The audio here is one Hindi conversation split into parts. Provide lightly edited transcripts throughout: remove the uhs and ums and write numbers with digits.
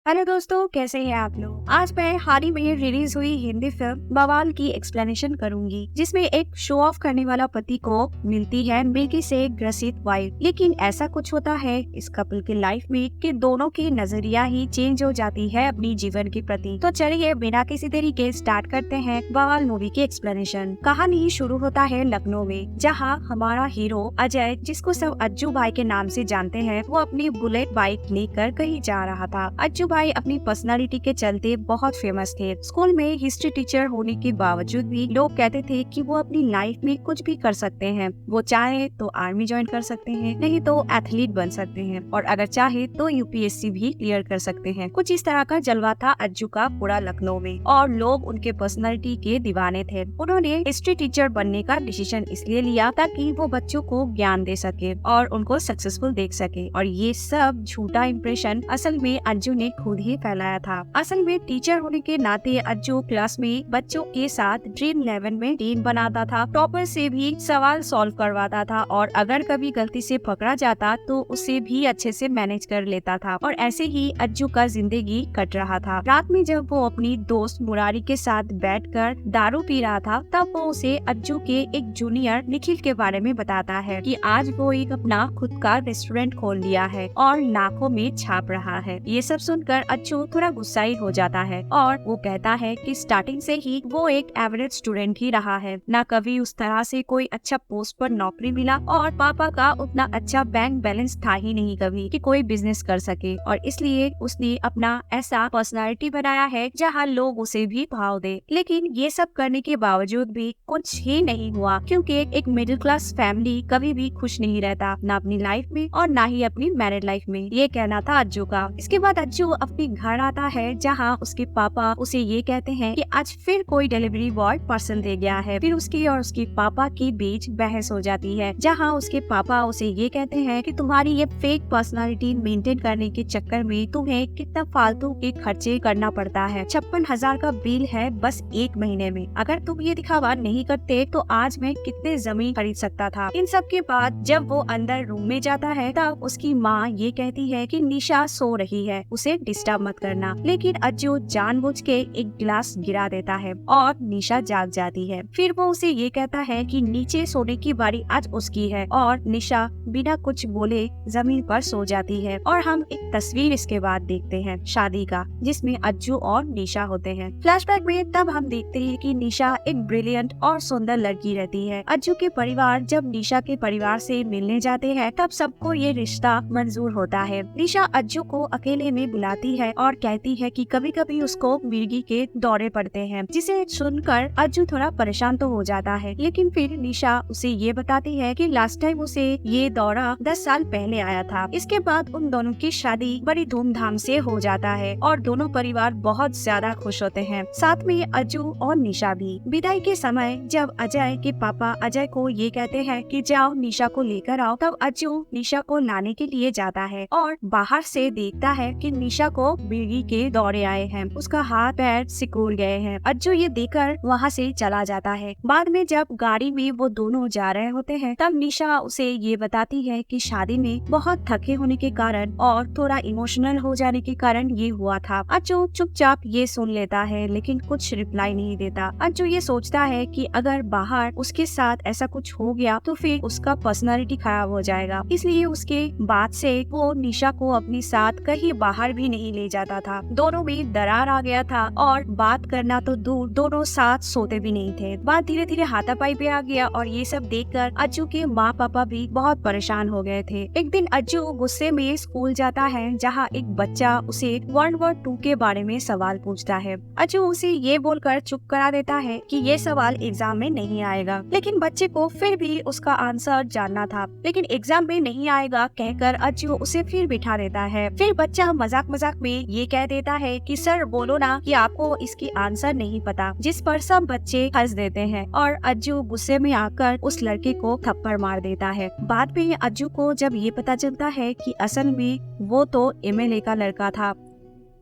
हेलो दोस्तों, कैसे हैं आप लोग। आज मैं हाल ही में रिलीज हुई हिंदी फिल्म बवाल की एक्सप्लेनेशन करूंगी, जिसमें एक शो ऑफ करने वाला पति को मिलती है मिल्की से ग्रसित वाइफ। लेकिन ऐसा कुछ होता है इस कपल की लाइफ में कि दोनों की नजरिया ही चेंज हो जाती है अपनी जीवन के प्रति। तो चलिए बिना किसी देरी के स्टार्ट करते हैं बवाल मूवी की एक्सप्लेनेशन। कहानी शुरू होता है लखनऊ में, जहाँ हमारा हीरो अजय, जिसको सब अज्जू भाई के नाम से जानते हैं, वो अपनी बुलेट बाइक लेकर कहीं जा रहा था। अज्जू भाई अपनी पर्सनालिटी के चलते बहुत फेमस थे। स्कूल में हिस्ट्री टीचर होने के बावजूद भी लोग कहते थे कि वो अपनी लाइफ में कुछ भी कर सकते हैं। वो चाहे तो आर्मी ज्वाइन कर सकते हैं, नहीं तो एथलीट बन सकते हैं, और अगर चाहे तो यूपीएससी भी क्लियर कर सकते हैं। कुछ इस तरह का जलवा था अज्जू का पूरा लखनऊ में, और लोग उनके पर्सनालिटी के दीवाने थे। उन्होंने हिस्ट्री टीचर बनने का डिसीजन इसलिए लिया ताकि वो बच्चों को ज्ञान दे सके और उनको सक्सेसफुल देख सके। और ये सब झूठा इम्प्रेशन असल में अज्जू ने खुद ही फैलाया था। असल में टीचर होने के नाते अज्जू क्लास में बच्चों के साथ ड्रीम 11 में टीम बनाता था, टॉपर से भी सवाल सॉल्व करवाता था, और अगर कभी गलती से पकड़ा जाता तो उसे भी अच्छे से मैनेज कर लेता था। और ऐसे ही अज्जू का जिंदगी कट रहा था। रात में जब वो अपनी दोस्त मुरारी के साथ बैठकर दारू पी रहा था, तब वो उसे अज्जू के एक जूनियर निखिल के बारे में बताता है कि आज वो एक अपना खुद का रेस्टोरेंट खोल लिया है और लाखों में छाप रहा है। ये सब सुनकर अज्जू थोड़ा गुस्साई हो जाता है और वो कहता है कि स्टार्टिंग से ही वो एक एवरेज स्टूडेंट ही रहा है, ना कभी उस तरह से कोई अच्छा पोस्ट पर नौकरी मिला, और पापा का उतना अच्छा बैंक बैलेंस था ही नहीं कभी कि कोई बिजनेस कर सके, और इसलिए उसने अपना ऐसा पर्सनालिटी बनाया है जहाँ लोग उसे भी भाव दे। लेकिन ये सब करने के बावजूद भी कुछ ही नहीं हुआ, क्योंकि एक मिडिल क्लास फैमिली कभी भी खुश नहीं रहता, ना अपनी लाइफ में और ना ही अपनी मैरिड लाइफ में। ये कहना था अज्जू का। इसके बाद अज्जू अपने घर आता है, जहाँ उसके पापा उसे ये कहते हैं कि आज फिर कोई डिलीवरी बॉय पार्सल दे गया है। फिर उसकी और उसके पापा के बीच बहस हो जाती है, जहाँ उसके पापा उसे ये कहते हैं कि तुम्हारी ये फेक पर्सनालिटी मेंटेन करने के चक्कर में तुम्हें कितना फालतू के खर्चे करना पड़ता है। 56,000 का बिल है बस एक महीने में। अगर तुम ये दिखावा नहीं करते तो आज मैं कितने जमीन खरीद सकता था। इन सब के बाद जब वो अंदर रूम में जाता है, तब उसकी माँ ये कहती है कि निशा सो रही है, उसे डिस्टर्ब मत करना। लेकिन अज्जू जानबूझ के एक गिलास गिरा देता है और निशा जाग जाती है। फिर वो उसे ये कहता है कि नीचे सोने की बारी आज उसकी है, और निशा बिना कुछ बोले जमीन पर सो जाती है। और हम एक तस्वीर इसके बाद देखते हैं शादी का, जिसमें अज्जू और निशा होते हैं। फ्लैशबैक में तब हम देखते हैं कि निशा एक ब्रिलियंट और सुंदर लड़की रहती है। अज्जू के परिवार जब निशा के परिवार से मिलने जाते हैं, तब सबको ये रिश्ता मंजूर होता है। निशा अज्जू को अकेले में बुलाती है और कहती है कि कभी कभी उसको मिर्गी के दौरे पड़ते हैं, जिसे सुनकर अज्जू थोड़ा परेशान तो हो जाता है। लेकिन फिर निशा उसे ये बताती है कि लास्ट टाइम उसे ये दौरा 10 साल पहले आया था। इसके बाद उन दोनों की शादी बड़ी धूमधाम से हो जाता है और दोनों परिवार बहुत ज्यादा खुश होते हैं, साथ में अज्जू और निशा भी। विदाई के समय जब अजय के पापा अजय को ये कहते हैं कि जाओ निशा को लेकर आओ, तब अज्जू निशा को लाने के लिए जाता है और बाहर से देखता है कि निशा को मिर्गी के दौरे आए हैं, उसका हाथ पैर सिकुड़ गए हैं। अज्जू ये देखकर वहाँ से चला जाता है। बाद में जब गाड़ी में वो दोनों जा रहे होते हैं, तब निशा उसे ये बताती है कि शादी में बहुत थके होने के कारण और थोड़ा इमोशनल हो जाने के कारण ये हुआ था। अज्जू चुपचाप ये सुन लेता है, लेकिन कुछ रिप्लाई नहीं देता। अज्जू ये सोचता है कि अगर बाहर उसके साथ ऐसा कुछ हो गया तो फिर उसका पर्सनालिटी खराब हो जाएगा, इसलिए उसके बाद से वो निशा को अपने साथ कहीं बाहर भी नहीं ले जाता था। दोनों में दरार आ गया था और बात करना तो दूर, दोनों साथ सोते भी नहीं थे। बात धीरे धीरे हाथापाई पे आ गया, और ये सब देखकर अज्जू के माँ पापा भी बहुत परेशान हो गए थे। एक दिन अज्जू गुस्से में स्कूल जाता है, जहाँ एक बच्चा उसे वर्ल्ड वॉर 2 के बारे में सवाल पूछता है। अज्जू उसे ये बोलकर चुप करा देता है कि ये सवाल एग्जाम में नहीं आएगा, लेकिन बच्चे को फिर भी उसका आंसर जानना था। लेकिन एग्जाम में नहीं आएगा कहकर अज्जू उसे फिर बिठा देता है। फिर बच्चा मजाक मजाक में ये कह देता है कि सर बोलो ना कि आपको इसकी आंसर नहीं पता, जिस पर सब बच्चे हंस देते हैं और अज्जू गुस्से में आकर उस लड़के को थप्पड़ मार देता है। बाद में अज्जू को जब ये पता चलता है कि असल में वो तो एमएलए का लड़का था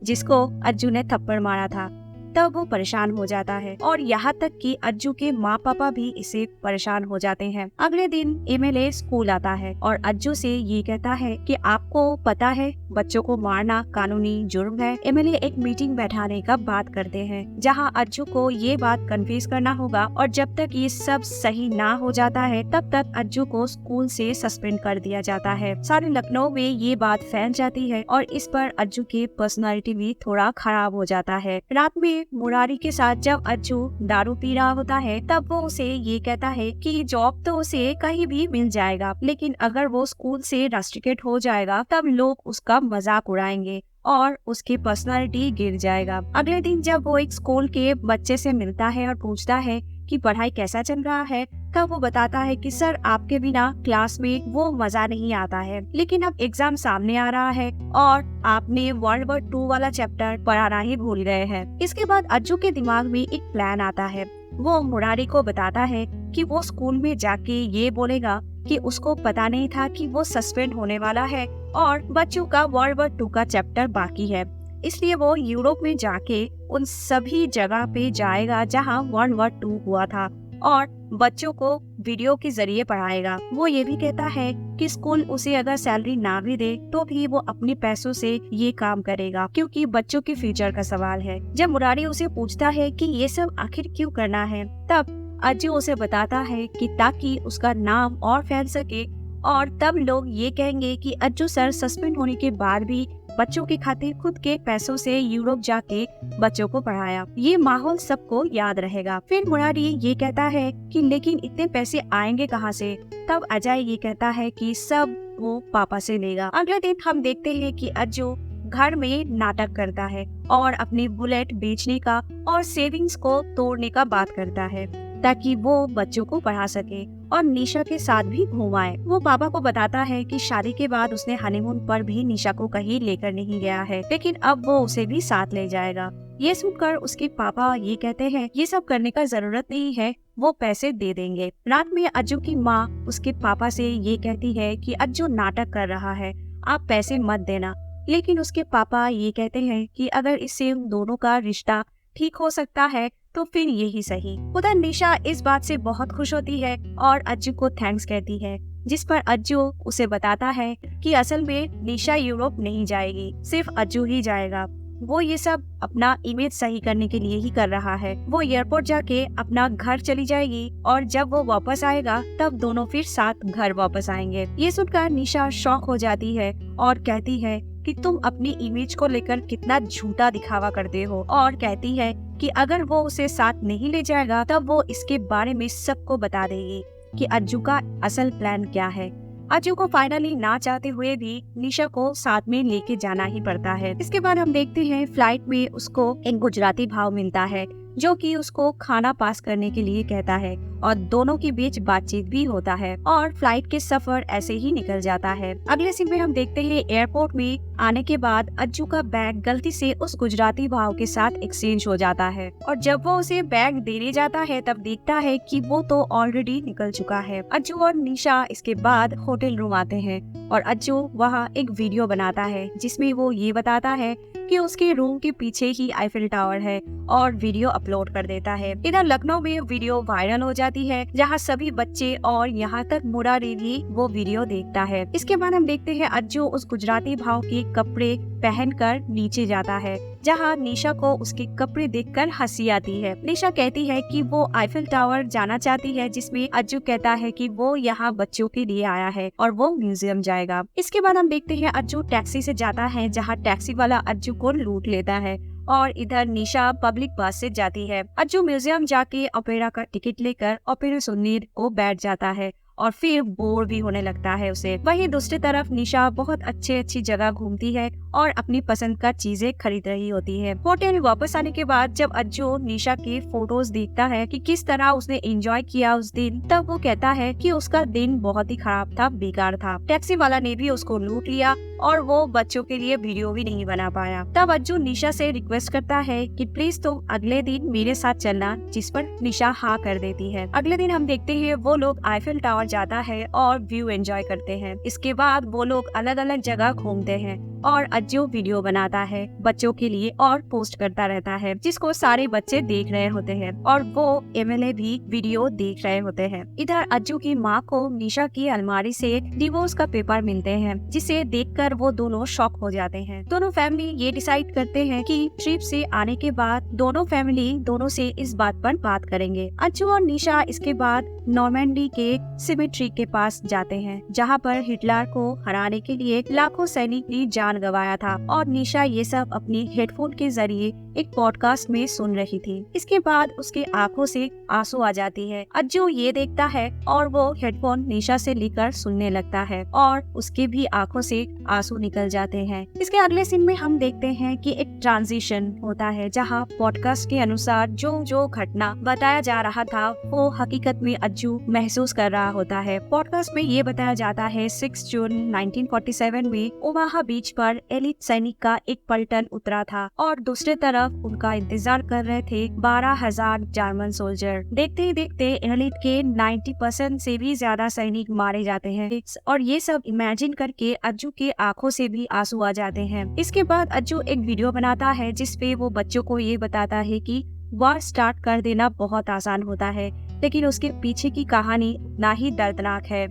जिसको अज्जू ने थप्पड़ मारा था। तब वो परेशान हो जाता है और यहाँ तक कि अज्जू के माँ पापा भी इसे परेशान हो जाते हैं। अगले दिन एमएलए स्कूल आता है और अज्जू से ये कहता है कि आपको पता है बच्चों को मारना कानूनी जुर्म है। एमएलए एक मीटिंग बैठाने का बात करते हैं जहाँ अज्जू को ये बात कन्फेस करना होगा और जब तक ये सब सही ना हो जाता है तब तक अज्जू को स्कूल से सस्पेंड कर दिया जाता है। सारे लखनऊ में ये बात फैल जाती है और इस पर अज्जू की पर्सनालिटी भी थोड़ा खराब हो जाता है। रात में मुरारी के साथ जब अज्जू दारू पी रहा होता है तब वो उसे ये कहता है कि जॉब तो उसे कहीं भी मिल जाएगा, लेकिन अगर वो स्कूल से रस्टिकेट हो जाएगा तब लोग उसका मजाक उड़ाएंगे और उसकी पर्सनालिटी गिर जाएगा। अगले दिन जब वो एक स्कूल के बच्चे से मिलता है और पूछता है कि पढ़ाई कैसा चल रहा है, तब वो बताता है कि सर आपके बिना क्लास में वो मजा नहीं आता है, लेकिन अब एग्जाम सामने आ रहा है और आपने वर्ल्ड वॉर 2 वाला चैप्टर पढ़ाना ही भूल गए हैं। इसके बाद अज्जू के दिमाग में एक प्लान आता है। वो मुरारी को बताता है कि वो स्कूल में जाके ये बोलेगा कि उसको पता नहीं था कि वो सस्पेंड होने वाला है और बच्चों का वर्ल्ड वॉर 2 का चैप्टर बाकी है, इसलिए वो यूरोप में जाके उन सभी जगह पे जाएगा जहाँ वर्ल्ड वॉर 2 हुआ था और बच्चों को वीडियो के जरिए पढ़ाएगा। वो ये भी कहता है कि स्कूल उसे अगर सैलरी ना भी दे तो भी वो अपने पैसों से ये काम करेगा क्योंकि बच्चों के फ्यूचर का सवाल है। जब मुरारी उसे पूछता है कि ये सब आखिर क्यों करना है, तब अज्जू उसे बताता है कि ताकि उसका नाम और फैल सके और तब लोग ये कहेंगे कि अज्जू सर सस्पेंड होने के बाद भी बच्चों के खातिर खुद के पैसों से यूरोप जाके बच्चों को पढ़ाया। ये माहौल सबको याद रहेगा। फिर मुरारी ये कहता है कि लेकिन इतने पैसे आएंगे कहाँ से? तब अजय ये कहता है कि सब वो पापा से लेगा। अगले दिन हम देखते हैं कि अज्जू घर में नाटक करता है और अपनी बुलेट बेचने का और सेविंग्स को तोड़ने का बात करता है ताकि वो बच्चों को पढ़ा सके और निशा के साथ भी घुमाए। वो पापा को बताता है कि शादी के बाद उसने हनीमून पर भी निशा को कहीं लेकर नहीं गया है, लेकिन अब वो उसे भी साथ ले जाएगा। ये सुनकर उसके पापा ये कहते हैं ये सब करने का जरूरत नहीं है, वो पैसे दे देंगे। रात में अज्जू की माँ उसके पापा से ये कहती है कि अज्जू नाटक कर रहा है, आप पैसे मत देना, लेकिन उसके पापा ये कहते हैं कि अगर इससे उन दोनों का रिश्ता ठीक हो सकता है तो फिर यही सही। उधर निशा इस बात से बहुत खुश होती है और अज्जू को थैंक्स कहती है, जिस पर अज्जू उसे बताता है कि असल में निशा यूरोप नहीं जाएगी, सिर्फ अज्जू ही जाएगा। वो ये सब अपना इमेज सही करने के लिए ही कर रहा है। वो एयरपोर्ट जाके अपना घर चली जाएगी और जब वो वापस आएगा तब दोनों फिर साथ घर वापस आएंगे। ये सुनकर निशा शॉक हो जाती है और कहती है कि तुम अपनी इमेज को लेकर कितना झूठा दिखावा करते हो, और कहती है कि अगर वो उसे साथ नहीं ले जाएगा तब वो इसके बारे में सबको बता देगी कि अज्जू का असल प्लान क्या है। अज्जू को फाइनली ना चाहते हुए भी निशा को साथ में लेके जाना ही पड़ता है। इसके बाद हम देखते हैं फ्लाइट में उसको एक गुजराती भाव मिलता है जो कि उसको खाना पास करने के लिए कहता है और दोनों के बीच बातचीत भी होता है और फ्लाइट के सफर ऐसे ही निकल जाता है। अगले सीन में हम देखते हैं एयरपोर्ट में आने के बाद अज्जू का बैग गलती से उस गुजराती भाव के साथ एक्सचेंज हो जाता है और जब वो उसे बैग देने जाता है तब देखता है कि वो तो ऑलरेडी निकल चुका है। अज्जू और निशा इसके बाद होटल रूम आते हैं और अज्जू वहाँ एक वीडियो बनाता है जिसमें वो ये बताता है कि उसके रूम के पीछे ही आईफिल टावर है और वीडियो अपलोड कर देता है। इधर लखनऊ में वीडियो वायरल हो जाती है जहां सभी बच्चे और यहां तक मुरारी भी वो वीडियो देखता है। इसके बाद हम देखते हैं अज्जू उस गुजराती भाव के कपड़े पहनकर नीचे जाता है जहां निशा को उसके कपड़े देखकर हंसी आती है। निशा कहती है कि वो आईफिल टावर जाना चाहती है, जिसमें अज्जू कहता है कि वो यहाँ बच्चों के लिए आया है और वो म्यूजियम जाएगा। इसके बाद हम देखते हैं अज्जू टैक्सी से जाता है जहाँ टैक्सी वाला अज्जू को लूट लेता है और इधर निशा पब्लिक बस से जाती है। अज्जू म्यूजियम जाके ओपेरा का टिकट लेकर ओपेरा सुनने को बैठ जाता है और फिर बोर भी होने लगता है उसे। वहीं दूसरी तरफ निशा बहुत अच्छी जगह घूमती है और अपनी पसंद का चीजें खरीद रही होती है। होटल वापस आने के बाद जब अज्जू निशा के फोटोज देखता है कि किस तरह उसने एंजॉय किया उस दिन, तब वो कहता है कि उसका दिन बहुत ही खराब था, बेकार था। टैक्सी वाला ने भी उसको लूट लिया और वो बच्चों के लिए वीडियो भी नहीं बना पाया। तब अज्जू निशा से रिक्वेस्ट करता है कि प्लीज तुम अगले दिन मेरे साथ चलना, जिस पर निशा हाँ कर देती है। अगले दिन हम देखते हैं वो लोग आईफिल टावर जाता है और व्यू एंजॉय करते हैं। इसके बाद वो लोग अलग अलग जगह घूमते हैं और अज्जू वीडियो बनाता है बच्चों के लिए और पोस्ट करता रहता है, जिसको सारे बच्चे देख रहे होते हैं और वो एमएलए भी वीडियो देख रहे होते हैं। इधर अज्जू की माँ को निशा की अलमारी से डिवोर्स का पेपर मिलते हैं, जिसे देखकर वो दोनों शॉक हो जाते हैं। दोनों फैमिली ये डिसाइड करते हैं कि ट्रिप से आने के बाद दोनों फैमिली दोनों से इस बात पर बात करेंगे। अज्जू और निशा इसके बाद नॉर्मैंडी के सिमेट्री के पास जाते हैं, जहाँ पर हिटलर को हराने के लिए लाखों सैनिक ने जान गंवाया था और निशा ये सब अपनी हेडफोन के जरिए एक पॉडकास्ट में सुन रही थी। इसके बाद उसके आंखों से आंसू आ जाती है। अज्जू ये देखता है और वो हेडफोन निशा से लेकर सुनने लगता है और उसके भी आंखों से आंसू निकल जाते हैं। इसके अगले सीन में हम देखते हैं कि एक ट्रांजिशन होता है, जहाँ पॉडकास्ट के अनुसार जो घटना बताया जा रहा था वो हकीकत में अज्जू महसूस कर रहा होता है। पॉडकास्ट में ये बताया जाता है 6 जून 1947 में ओमाहा बीच पर एलिट सैनिक का एक पलटन उतरा था और दूसरे तरफ उनका इंतजार कर रहे थे 12,000 जर्मन सोल्जर। देखते ही देखते एलिट के 90% से भी ज्यादा सैनिक मारे जाते हैं और ये सब इमेजिन करके अज्जू के आंखों से भी आंसू आ जाते हैं। इसके बाद अज्जू एक वीडियो बनाता है जिसपे वो बच्चों को ये बताता है कि वॉर स्टार्ट कर देना बहुत आसान होता है, लेकिन उसके पीछे की कहानी ना ही दर्दनाक है।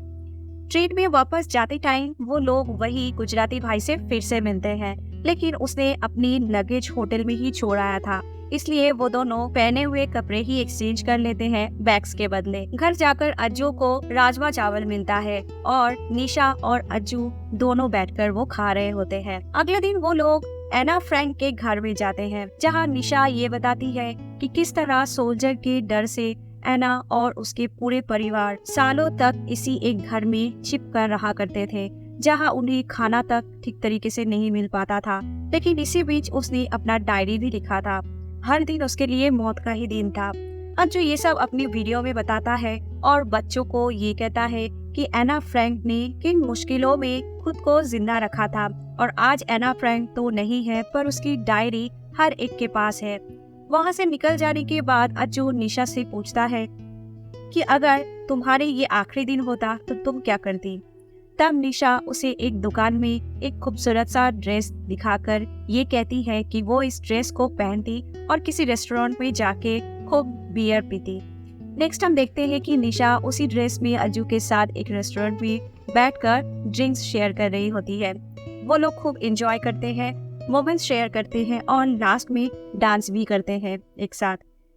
ट्रेन में वापस जाते टाइम वो लोग वही गुजराती भाई से फिर से मिलते हैं, लेकिन उसने अपनी लगेज होटल में ही छोड़ आया था, इसलिए वो दोनों पहने हुए कपड़े ही एक्सचेंज कर लेते हैं बैग्स के बदले। घर जाकर अज्जू को राजमा चावल मिलता है और निशा और अज्जू दोनों बैठकर वो खा रहे होते हैं। अगले दिन वो लोग एना फ्रैंक के घर में जाते हैं, जहाँ निशा ये बताती है कि किस तरह सोल्जर के डर से एना और उसके पूरे परिवार सालों तक इसी एक घर में छिप कर रहा करते थे, जहां उन्हें खाना तक ठीक तरीके से नहीं मिल पाता था। लेकिन इसी बीच उसने अपना डायरी भी लिखा था। हर दिन उसके लिए मौत का ही दिन था। अज्जू ये सब अपनी वीडियो में बताता है और बच्चों को ये कहता है कि एना फ्रैंक ने किन मुश्किलों में खुद को जिंदा रखा था और आज एना फ्रैंक तो नहीं है, पर उसकी डायरी हर एक के पास है। वहाँ से निकल जाने के बाद अज्जू निशा से पूछता है कि अगर तुम्हारे ये आखिरी दिन होता तो तुम क्या करती। तब निशा उसे एक दुकान में एक खूबसूरत सा ड्रेस दिखाकर ये कहती है कि वो इस ड्रेस को पहनती और किसी रेस्टोरेंट में जाके खूब बियर पीती। नेक्स्ट हम देखते हैं कि निशा उसी ड्रेस में अज्जू के साथ एक रेस्टोरेंट में बैठकर ड्रिंक्स शेयर कर रही होती है। वो लोग खूब एंजॉय करते हैं, मोमेंट्स शेयर करते हैं और लास्ट में डांस भी करते हैं एक साथ।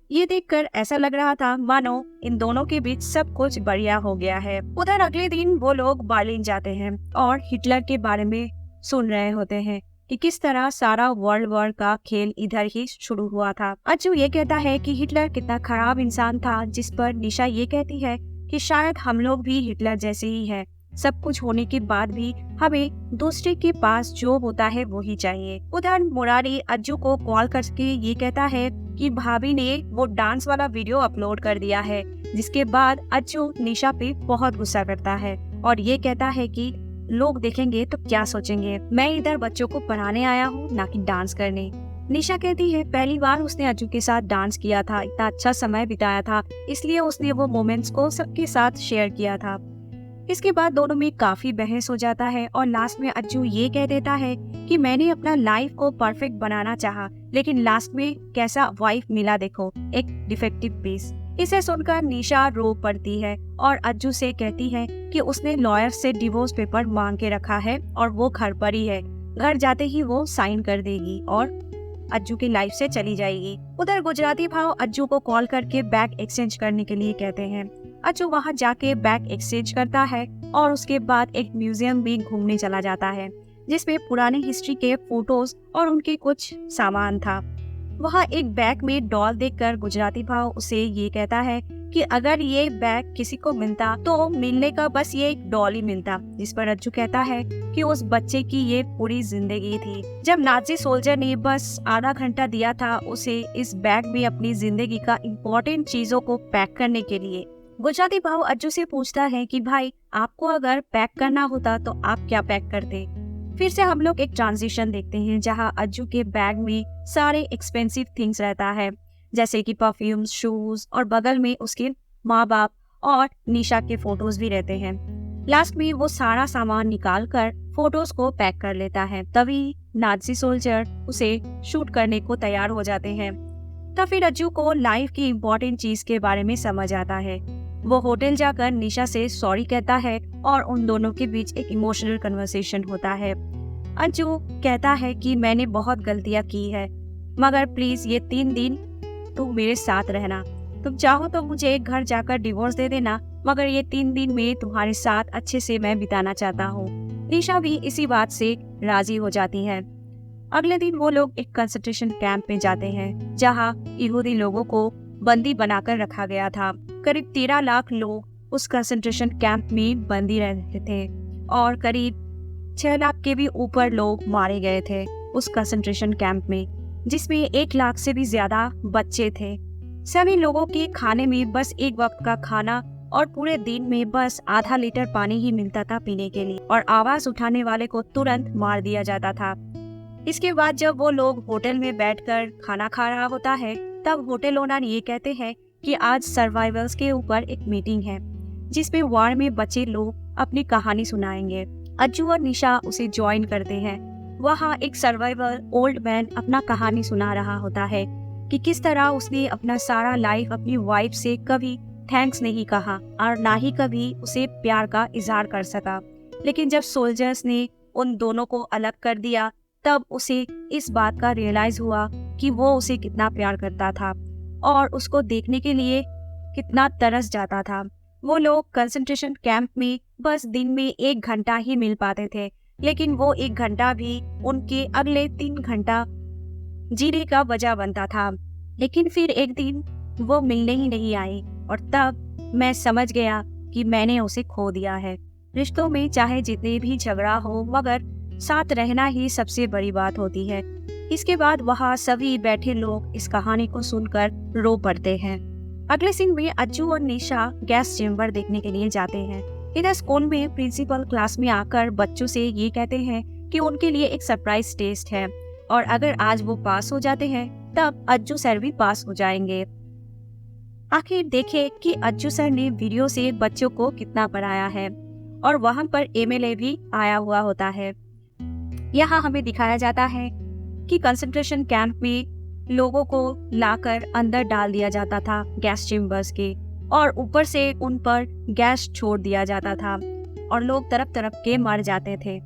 ये देखकर ऐसा लग रहा था मानो इन दोनों के बीच सब कुछ बढ़िया हो गया है। उधर अगले दिन वो लोग बर्लिन जाते हैं और हिटलर के बारे में सुन रहे होते हैं कि किस तरह सारा वर्ल्ड वॉर का खेल इधर ही शुरू हुआ था। अज्जू ये कहता है कि हिटलर कितना खराब इंसान था, जिस पर निशा ये कहती है कि शायद हम लोग भी हिटलर जैसे ही हैं। सब कुछ होने के बाद भी हमें दूसरे के पास जो होता है वो ही चाहिए। उधर मुरारी अज्जू को कॉल करके ये कहता है कि भाभी ने वो डांस वाला वीडियो अपलोड कर दिया है, जिसके बाद अज्जू निशा पे बहुत गुस्सा करता है और ये कहता है कि लोग देखेंगे तो क्या सोचेंगे, मैं इधर बच्चों को पढ़ाने आया हूँ ना कि डांस करने। निशा कहती है पहली बार उसने अज्जू के साथ डांस किया था, इतना अच्छा समय बिताया था, इसलिए उसने वो मोमेंट्स को सबके साथ शेयर किया था। इसके बाद दोनों में काफी बहस हो जाता है और लास्ट में अज्जू ये कह देता है कि मैंने अपना लाइफ को परफेक्ट बनाना चाहा, लेकिन लास्ट में कैसा वाइफ मिला देखो, एक डिफेक्टिव पीस। इसे सुनकर निशा रो पड़ती है और अज्जू से कहती है कि उसने लॉयर से डिवोर्स पेपर मांग के रखा है और वो घर पर ही है, घर जाते ही वो साइन कर देगी और अज्जू की लाइफ से चली जाएगी। उधर गुजराती भाव अज्जू को कॉल करके बैग एक्सचेंज करने के लिए कहते हैं। अज्जू वहाँ जाके बैग एक्सचेंज करता है और उसके बाद एक म्यूजियम में घूमने चला जाता है, जिसमें पुरानी हिस्ट्री के फोटोज और उनके कुछ सामान था। वहाँ एक बैग में डॉल देखकर गुजराती भाव उसे ये कहता है कि अगर ये बैग किसी को मिलता तो मिलने का बस ये एक डॉल ही मिलता, जिस पर अज्जू कहता है कि उस बच्चे की ये पूरी जिंदगी थी। जब नाजी सोल्जर ने बस आधा घंटा दिया था उसे इस बैग में अपनी जिंदगी का इम्पोर्टेंट चीजों को पैक करने के लिए। गुजराती भाव अज्जू से पूछता है कि भाई आपको अगर पैक करना होता तो आप क्या पैक करते। फिर से हम लोग एक ट्रांजिशन देखते हैं, जहाँ अज्जू के बैग में सारे एक्सपेंसिव थिंग्स रहता है, जैसे कि परफ्यूम्स, शूज और बगल में उसके माँ बाप और निशा के फोटोज भी रहते हैं। लास्ट में वो सारा सामान निकाल कर फोटोज को पैक कर लेता है। तभी नाजी सोल्जर उसे शूट करने को तैयार हो जाते हैं। तब फिर अज्जू को लाइफ की इम्पोर्टेंट चीज के बारे में समझ आता है। वो होटल जाकर निशा से सॉरी कहता है और उन दोनों के बीच एक इमोशनल कन्वर्सेशन होता है। अज्जू कहता है कि मैंने बहुत गलतियां की है, मगर प्लीज ये 3 दिन तुम मेरे साथ रहना। तुम चाहो तो मुझे एक घर जाकर डिवोर्स दे देना, मगर ये 3 दिन में तुम्हारे साथ अच्छे से मैं बिताना चाहता हूँ। निशा भी इसी बात से राजी हो जाती है। अगले दिन वो लोग एक कंसंट्रेशन कैंप में जाते हैं, जहाँ यहूदी लोगों को बंदी बनाकर रखा गया था। करीब 13 लाख लोग उस कंसंट्रेशन कैंप में बंदी रहते थे और करीब 6 लाख के भी ऊपर लोग मारे गए थे उस कंसंट्रेशन कैंप में, जिसमें 1 लाख से भी ज्यादा बच्चे थे। सभी लोगों के खाने में बस एक वक्त का खाना और पूरे दिन में बस आधा लीटर पानी ही मिलता था पीने के लिए, और आवाज उठाने वाले को तुरंत मार दिया जाता था। इसके बाद जब वो लोग होटल में बैठकर खाना खा रहा होता है, तब होटल ओनर ये कहते हैं कि आज सर्वाइवल्स के ऊपर एक मीटिंग है, जिसमें वार में बचे लोग अपनी कहानी सुनाएंगे। अज्जू और निशा उसे ज्वाइन करते हैं। वहाँ एक सर्वाइवल ओल्ड मैन अपना कहानी सुना रहा होता है कि किस तरह उसने अपना सारा लाइफ अपनी वाइफ से कभी थैंक्स नहीं कहा और ना ही कभी उसे प्यार का इजहार कर सका। लेकिन जब सोल्जर्स ने उन दोनों को अलग कर दिया, तब उसे इस बात का रियलाइज हुआ कि वो उसे कितना प्यार करता था और उसको देखने के लिए कितना तरस जाता था। वो लोग कंसंट्रेशन कैंप में बस दिन में 1 घंटा ही मिल पाते थे, लेकिन वो 1 घंटा भी उनके अगले 3 घंटा जीने का वजह बनता था। लेकिन फिर एक दिन वो मिलने ही नहीं आई और तब मैं समझ गया कि मैंने उसे खो दिया है। रिश्तों में चाहे जितने भी झगड़ा हो, मगर साथ रहना ही सबसे बड़ी बात होती है। इसके बाद वहाँ सभी बैठे लोग इस कहानी को सुनकर रो पड़ते हैं। अगले सीन में अज्जू और निशा गैस चेम्बर देखने के लिए जाते हैं। इधर स्कूल में प्रिंसिपल क्लास में आकर बच्चों से ये कहते हैं कि उनके लिए एक सरप्राइज टेस्ट है और अगर आज वो पास हो जाते हैं तब अज्जू सर भी पास हो जाएंगे। आखिर देखे कि अज्जू सर ने वीडियो से बच्चों को कितना पढ़ाया है और वहाँ पर एमएलए भी आया हुआ होता है। यहाँ हमें दिखाया जाता है कि कंसंट्रेशन कैंप में लोगों को लाकर अंदर डाल दिया जाता था गैस चेम्बर्स के, और ऊपर से उन पर गैस छोड़ दिया जाता था और लोग तरफ तरफ के मर जाते थे।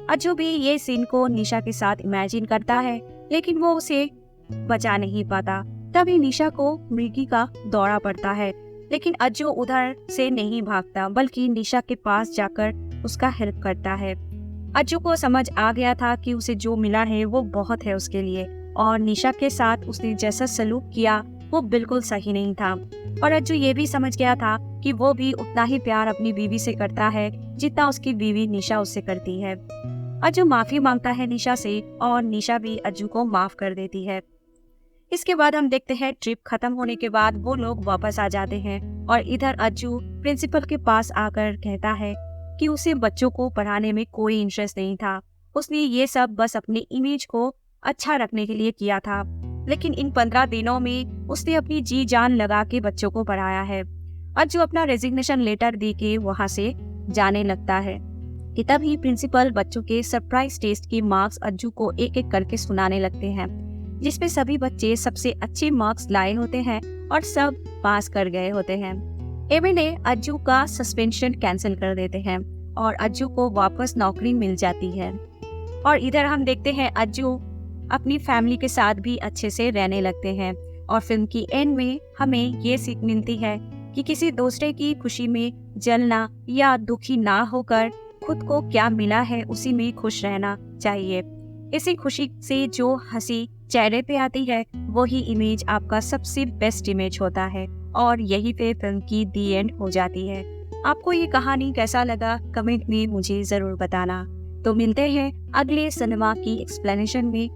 अज्जू भी ये सीन को निशा के साथ इमेजिन करता है, लेकिन वो उसे बचा नहीं पाता। तभी निशा को मृगी का दौरा पड़ता है, लेकिन अज्जू उधर से नहीं भागता बल्कि निशा के पास जाकर उसका हेल्प करता है। अज्जू को समझ आ गया था कि उसे जो मिला है वो बहुत है उसके लिए, और निशा के साथ उसने जैसा सलूक किया वो बिल्कुल सही नहीं था। और अज्जू ये भी समझ गया था कि वो भी उतना ही प्यार अपनी बीवी से करता है जितना उसकी बीवी निशा उससे करती है। अज्जू माफी मांगता है निशा से और निशा भी अज्जू को माफ कर देती है। इसके बाद हम देखते हैं ट्रिप खत्म होने के बाद वो लोग वापस आ जाते हैं और इधर अज्जू प्रिंसिपल के पास आकर कहता है कि उसे बच्चों को पढ़ाने में कोई इंटरेस्ट नहीं था। उसने ये सब बस अपनी इमेज को अच्छा रखने के लिए किया था, लेकिन इन 15 दिनों में उसने अपनी जी जान लगा के बच्चों को पढ़ाया है। अज्जू अपना रेजिग्नेशन लेटर दे के वहाँ से जाने लगता है कि तभी प्रिंसिपल बच्चों के सरप्राइज टेस्ट के मार्क्स अज्जू को एक एक करके सुनाने लगते हैं, जिसमें सभी बच्चे सबसे अच्छे मार्क्स लाए होते हैं और सब पास कर गए होते हैं। एमएलए अज्जू का सस्पेंशन कैंसिल कर देते हैं और अज्जू को वापस नौकरी मिल जाती है। और इधर हम देखते हैं अज्जू अपनी फैमिली के साथ भी अच्छे से रहने लगते हैं। और फिल्म की एंड में हमें ये सीख मिलती है कि किसी दूसरे की खुशी में जलना या दुखी ना होकर खुद को क्या मिला है उसी में खुश रहना चाहिए। इसी खुशी से जो हंसी चेहरे पे आती है वही इमेज आपका सबसे बेस्ट इमेज होता है, और यही पे फिल्म की दी एंड हो जाती है। आपको ये कहानी कैसा लगा कमेंट में मुझे जरूर बताना। तो मिलते हैं अगले सिनेमा की एक्सप्लेनेशन में।